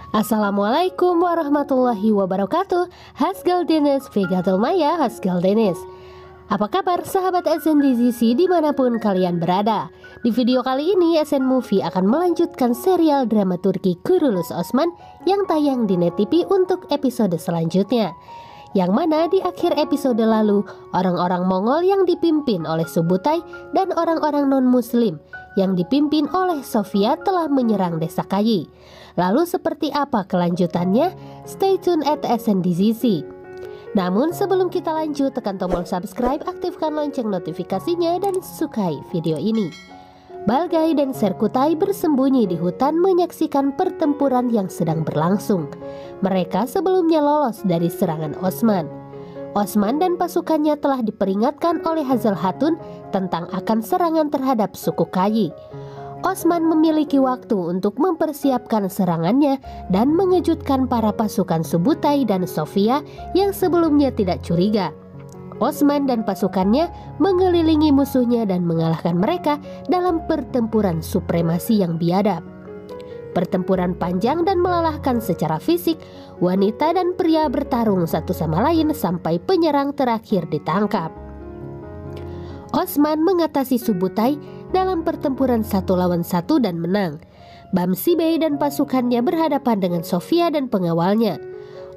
Assalamualaikum warahmatullahi wabarakatuh. Hasgaldenes Vegatul Maya Hasgaldenes. Apa kabar sahabat SNDZC dimanapun kalian berada? Di video kali ini SN Movie akan melanjutkan serial drama Turki Kuruluş Osman yang tayang di Net TV untuk episode selanjutnya. Yang mana di akhir episode lalu orang-orang Mongol yang dipimpin oleh Subutai dan orang-orang non-muslim yang dipimpin oleh Sofia telah menyerang desa Kayi. Lalu seperti apa kelanjutannya? Stay tune at SNDZC. Namun sebelum kita lanjut, tekan tombol subscribe, aktifkan lonceng notifikasinya dan sukai video ini. Balgai dan Serkutai bersembunyi di hutan menyaksikan pertempuran yang sedang berlangsung. Mereka sebelumnya lolos dari serangan Osman. Osman dan pasukannya telah diperingatkan oleh Hazal Hatun tentang akan serangan terhadap suku Kayi. Osman memiliki waktu untuk mempersiapkan serangannya dan mengejutkan para pasukan Subutai dan Sofia yang sebelumnya tidak curiga. Osman dan pasukannya mengelilingi musuhnya dan mengalahkan mereka dalam pertempuran supremasi yang biadab. Pertempuran panjang dan melelahkan secara fisik, wanita dan pria bertarung satu sama lain sampai penyerang terakhir ditangkap. Osman mengatasi Subutai dalam pertempuran 1 lawan 1 dan menang. Bamsi Bey dan pasukannya berhadapan dengan Sofia dan pengawalnya.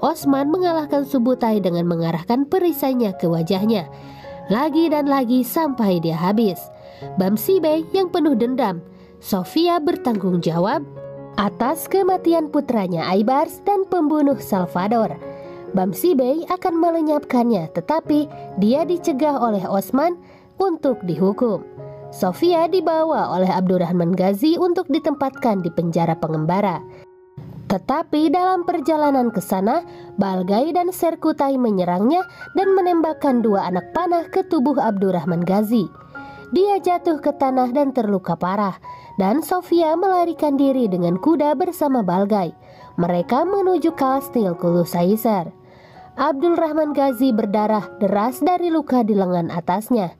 Osman mengalahkan Subutai dengan mengarahkan perisainya ke wajahnya, lagi dan lagi sampai dia habis. Bamsi Bey yang penuh dendam, Sofia bertanggung jawab atas kematian putranya Aybars dan pembunuh Salvador. Bamsi Bey akan melenyapkannya, tetapi dia dicegah oleh Osman untuk dihukum. Sofia dibawa oleh Abdurrahman Ghazi untuk ditempatkan di penjara pengembara. Tetapi dalam perjalanan ke sana, Balgai dan Serkutai menyerangnya dan menembakkan 2 anak panah ke tubuh Abdurrahman Ghazi. Dia jatuh ke tanah dan terluka parah, dan Sofia melarikan diri dengan kuda bersama Balgai. Mereka menuju kastil Kulusaisar. Abdurrahman Ghazi berdarah deras dari luka di lengan atasnya.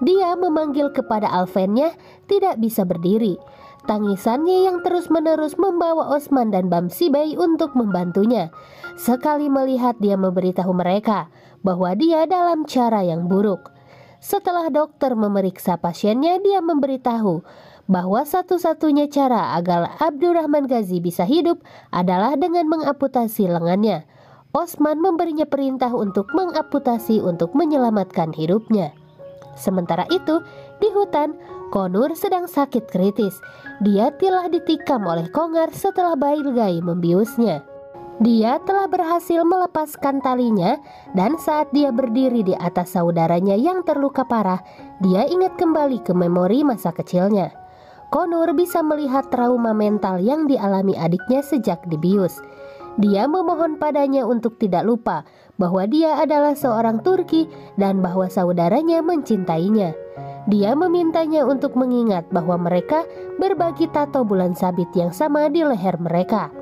Dia memanggil kepada Alvennya, tidak bisa berdiri. Tangisannya yang terus-menerus membawa Osman dan Bamsi Bey untuk membantunya. Sekali melihat dia memberitahu mereka bahwa dia dalam cara yang buruk. Setelah dokter memeriksa pasiennya, dia memberitahu bahwa satu-satunya cara agar Abdurrahman Ghazi bisa hidup adalah dengan mengamputasi lengannya. Osman memberinya perintah untuk mengamputasi untuk menyelamatkan hidupnya. Sementara itu, di hutan, Konur sedang sakit kritis. Dia telah ditikam oleh Kongar setelah Balgai membiusnya. Dia telah berhasil melepaskan talinya, dan saat dia berdiri di atas saudaranya yang terluka parah, dia ingat kembali ke memori masa kecilnya. Konur bisa melihat trauma mental yang dialami adiknya sejak dibius. Dia memohon padanya untuk tidak lupa bahwa dia adalah seorang Turki dan bahwa saudaranya mencintainya. Dia memintanya untuk mengingat bahwa mereka berbagi tato bulan sabit yang sama di leher mereka.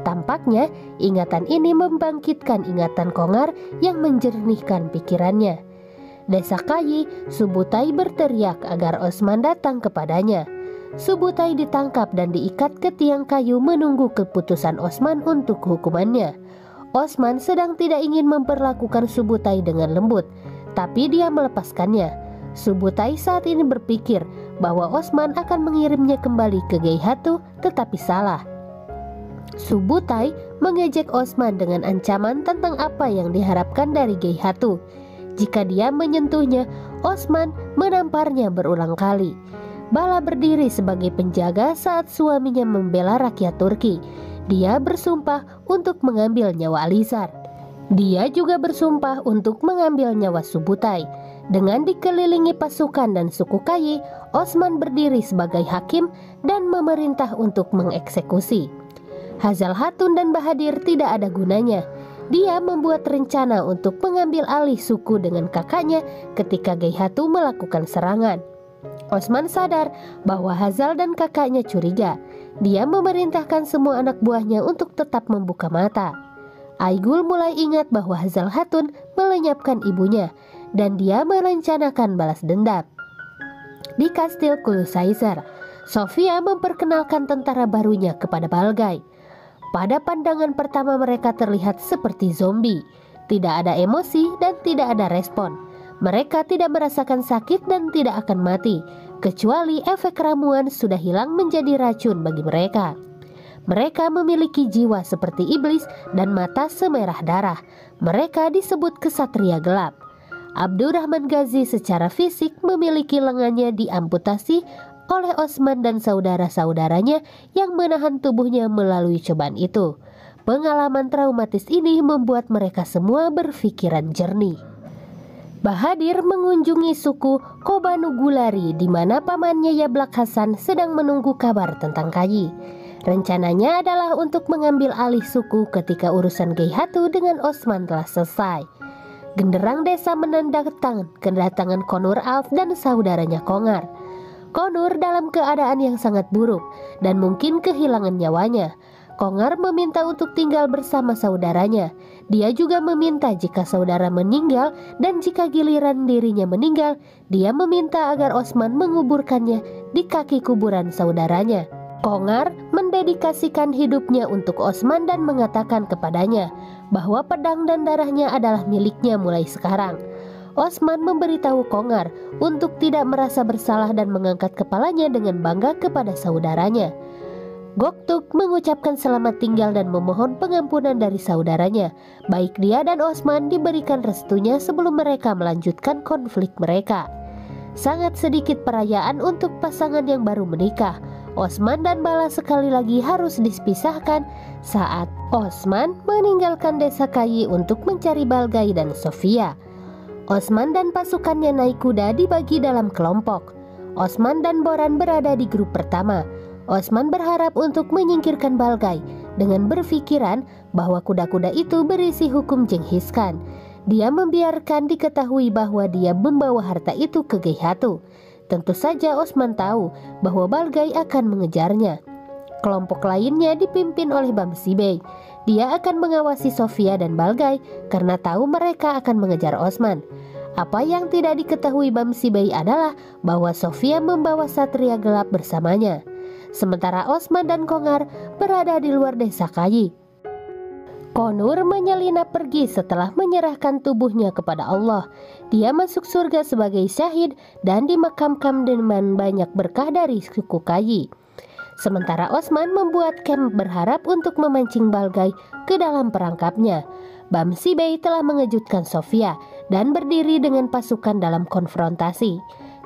Tampaknya ingatan ini membangkitkan ingatan Kongar yang menjernihkan pikirannya. Desa Kayi, Subutai berteriak agar Osman datang kepadanya. Subutai ditangkap dan diikat ke tiang kayu menunggu keputusan Osman untuk hukumannya. Osman sedang tidak ingin memperlakukan Subutai dengan lembut, tapi dia melepaskannya. Subutai saat ini berpikir bahwa Osman akan mengirimnya kembali ke Geihatu, tetapi salah. Subutai mengejek Osman dengan ancaman tentang apa yang diharapkan dari Geihatu. Jika dia menyentuhnya, Osman menamparnya berulang kali. Bala berdiri sebagai penjaga saat suaminya membela rakyat Turki. Dia bersumpah untuk mengambil nyawa Alizar. Dia juga bersumpah untuk mengambil nyawa Subutai. Dengan dikelilingi pasukan dan suku Kayi, Osman berdiri sebagai hakim dan memerintah untuk mengeksekusi. Hazal Hatun dan Bahadir tidak ada gunanya. Dia membuat rencana untuk mengambil alih suku dengan kakaknya ketika Geihatu melakukan serangan. Osman sadar bahwa Hazal dan kakaknya curiga. Dia memerintahkan semua anak buahnya untuk tetap membuka mata. Aigul mulai ingat bahwa Hazal Hatun melenyapkan ibunya, dan dia merencanakan balas dendam. Di kastil Kulusaisar, Sofia memperkenalkan tentara barunya kepada Balgai. Pada pandangan pertama mereka terlihat seperti zombie. Tidak ada emosi dan tidak ada respon. Mereka tidak merasakan sakit dan tidak akan mati, kecuali efek ramuan sudah hilang menjadi racun bagi mereka. Mereka memiliki jiwa seperti iblis dan mata semerah darah. Mereka disebut kesatria gelap. Abdurrahman Ghazi secara fisik memiliki lengannya diamputasi oleh Osman dan saudara-saudaranya yang menahan tubuhnya melalui cobaan itu. Pengalaman traumatis ini membuat mereka semua berpikiran jernih. Bahadir mengunjungi suku Kobanugulari di mana pamannya Yablak Hasan sedang menunggu kabar tentang Kayi. Rencananya adalah untuk mengambil alih suku ketika urusan Geihatu dengan Osman telah selesai. Genderang desa menandakan kedatangan Konur Alf dan saudaranya Kongar. Konur dalam keadaan yang sangat buruk dan mungkin kehilangan nyawanya. Kongar meminta untuk tinggal bersama saudaranya. Dia juga meminta jika saudara meninggal dan jika giliran dirinya meninggal, dia meminta agar Osman menguburkannya di kaki kuburan saudaranya. Kongar mendedikasikan hidupnya untuk Osman dan mengatakan kepadanya bahwa pedang dan darahnya adalah miliknya mulai sekarang. Osman memberitahu Kongar untuk tidak merasa bersalah dan mengangkat kepalanya dengan bangga kepada saudaranya. Goktuk mengucapkan selamat tinggal dan memohon pengampunan dari saudaranya. Baik dia dan Osman diberikan restunya sebelum mereka melanjutkan konflik mereka. Sangat sedikit perayaan untuk pasangan yang baru menikah. Osman dan Bala sekali lagi harus dipisahkan saat Osman meninggalkan desa Kayi untuk mencari Balgai dan Sofia. Osman dan pasukannya naik kuda dibagi dalam kelompok. Osman dan Boran berada di grup pertama. Osman berharap untuk menyingkirkan Balgai dengan berpikiran bahwa kuda-kuda itu berisi hukum Genghis Khan. Dia membiarkan diketahui bahwa dia membawa harta itu ke Geihatu. Tentu saja Osman tahu bahwa Balgai akan mengejarnya. Kelompok lainnya dipimpin oleh Bamsi Bey. Dia akan mengawasi Sofia dan Balgai karena tahu mereka akan mengejar Osman. Apa yang tidak diketahui Bamsi Bey adalah bahwa Sofia membawa satria gelap bersamanya. Sementara Osman dan Kongar berada di luar desa Kayi. Konur menyelinap pergi setelah menyerahkan tubuhnya kepada Allah. Dia masuk surga sebagai syahid dan dimakamkan dengan banyak berkah dari suku Kayi. Sementara Osman membuat camp berharap untuk memancing Balgai ke dalam perangkapnya. Bamsi Bey telah mengejutkan Sofia dan berdiri dengan pasukan dalam konfrontasi.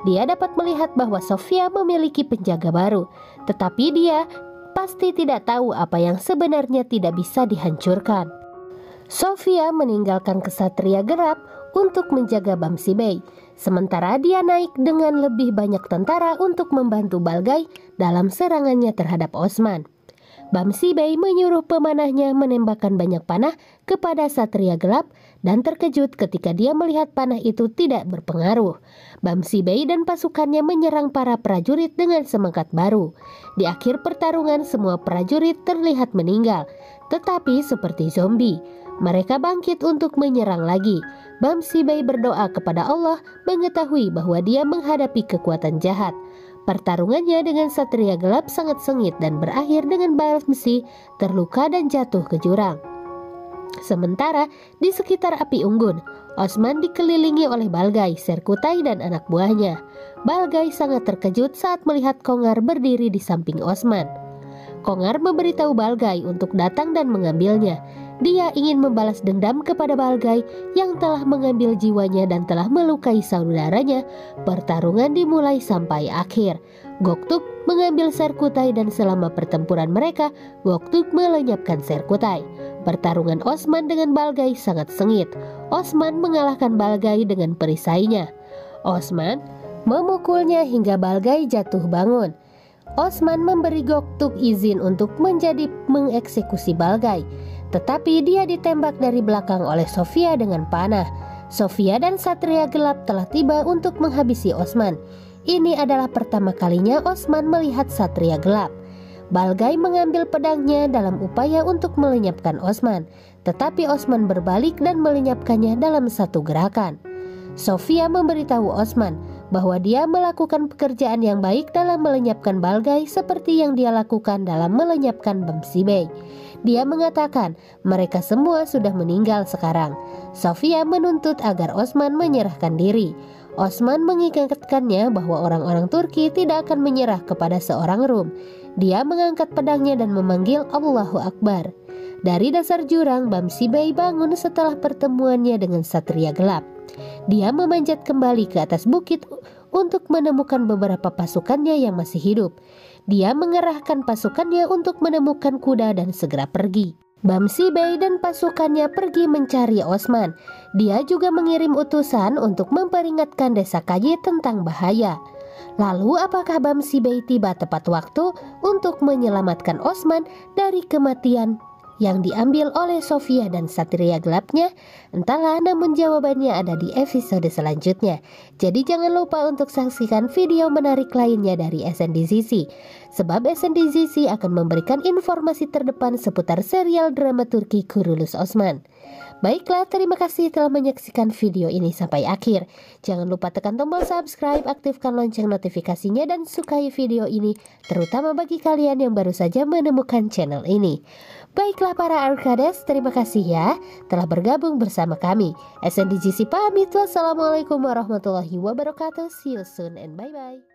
Dia dapat melihat bahwa Sofia memiliki penjaga baru, tetapi dia pasti tidak tahu apa yang sebenarnya tidak bisa dihancurkan. Sofia meninggalkan kesatria gelap untuk menjaga Bamsi Bey, sementara dia naik dengan lebih banyak tentara untuk membantu Balgai dalam serangannya terhadap Osman. Bamsi Bey menyuruh pemanahnya menembakkan banyak panah kepada satria gelap dan terkejut ketika dia melihat panah itu tidak berpengaruh. Bamsi Bey dan pasukannya menyerang para prajurit dengan semangat baru. Di akhir pertarungan semua prajurit terlihat meninggal, tetapi seperti zombie. Mereka bangkit untuk menyerang lagi. Bamsi Bey berdoa kepada Allah mengetahui bahwa dia menghadapi kekuatan jahat. Pertarungannya dengan satria gelap sangat sengit dan berakhir dengan Bamsi terluka dan jatuh ke jurang. Sementara di sekitar api unggun, Osman dikelilingi oleh Balgai, Serkutai dan anak buahnya. Balgai sangat terkejut saat melihat Kongar berdiri di samping Osman. Kongar memberitahu Balgai untuk datang dan mengambilnya. Dia ingin membalas dendam kepada Balgai yang telah mengambil jiwanya dan telah melukai saudaranya. Pertarungan dimulai sampai akhir. Goktuk mengambil Serkutai dan selama pertempuran mereka, Goktuk melenyapkan Serkutai. Pertarungan Osman dengan Balgai sangat sengit. Osman mengalahkan Balgai dengan perisainya. Osman memukulnya hingga Balgai jatuh bangun. Osman memberi Goktuk izin untuk mengeksekusi Balgai. Tetapi dia ditembak dari belakang oleh Sofia dengan panah. Sofia dan satria gelap telah tiba untuk menghabisi Osman. Ini adalah pertama kalinya Osman melihat satria gelap. Balgai mengambil pedangnya dalam upaya untuk melenyapkan Osman, tetapi Osman berbalik dan melenyapkannya dalam satu gerakan. Sofia memberitahu Osman bahwa dia melakukan pekerjaan yang baik dalam melenyapkan Balgai seperti yang dia lakukan dalam melenyapkan Bamsi Bey. Dia mengatakan mereka semua sudah meninggal sekarang. Sofia menuntut agar Osman menyerahkan diri. Osman mengingatkannya bahwa orang-orang Turki tidak akan menyerah kepada seorang Rum. Dia mengangkat pedangnya dan memanggil Allahu Akbar. Dari dasar jurang, Bamsi Bey bangun setelah pertemuannya dengan Satria Gelap. Dia memanjat kembali ke atas bukit untuk menemukan beberapa pasukannya yang masih hidup. Dia mengerahkan pasukannya untuk menemukan kuda dan segera pergi. Bamsi Bey dan pasukannya pergi mencari Osman. Dia juga mengirim utusan untuk memperingatkan Desa Kaji tentang bahaya. Lalu apakah Bamsi Bey tiba tepat waktu untuk menyelamatkan Osman dari kematian yang diambil oleh Sofia dan Satria Gelapnya? Entahlah, namun jawabannya ada di episode selanjutnya. Jadi jangan lupa untuk saksikan video menarik lainnya dari SNDZC, sebab SNDZC akan memberikan informasi terdepan seputar serial drama Turki Kurulus Osman. Baiklah, terima kasih telah menyaksikan video ini sampai akhir. Jangan lupa tekan tombol subscribe, aktifkan lonceng notifikasinya, dan sukai video ini, terutama bagi kalian yang baru saja menemukan channel ini. Baiklah para Arkades, terima kasih ya telah bergabung bersama kami. SNDGC pamit, wassalamualaikum warahmatullahi wabarakatuh. See you soon and bye-bye.